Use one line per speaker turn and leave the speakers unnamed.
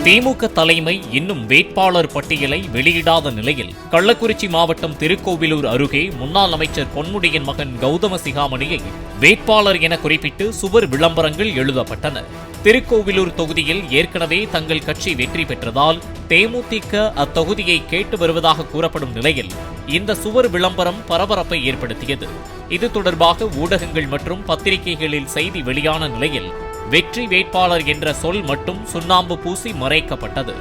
திமுக தலைமை இன்னும் வேட்பாளர் பட்டியலை வெளியிடாத நிலையில் கள்ளக்குறிச்சி மாவட்டம் திருக்கோவிலூர் அருகே முன்னாள் அமைச்சர் பொன்முடியின் மகன் கௌதம சிகாமணியை வேட்பாளர் என குறிப்பிட்டு சுவர் விளம்பரங்கள் எழுதப்பட்டன. திருக்கோவிலூர் தொகுதியில் ஏற்கனவே தங்கள் கட்சி வெற்றி பெற்றதால் தேமுதிக அத்தொகுதியை கேட்டு வருவதாக கூறப்படும் நிலையில் இந்த சுவர் விளம்பரம் பரபரப்பை ஏற்படுத்தியது. இது தொடர்பாக ஊடகங்கள் மற்றும் பத்திரிகைகளில் செய்தி வெளியான நிலையில் வெற்றி வேட்பாளர் என்ற சொல் மட்டும் சுண்ணாம்பு பூசி மறைக்கப்பட்டது.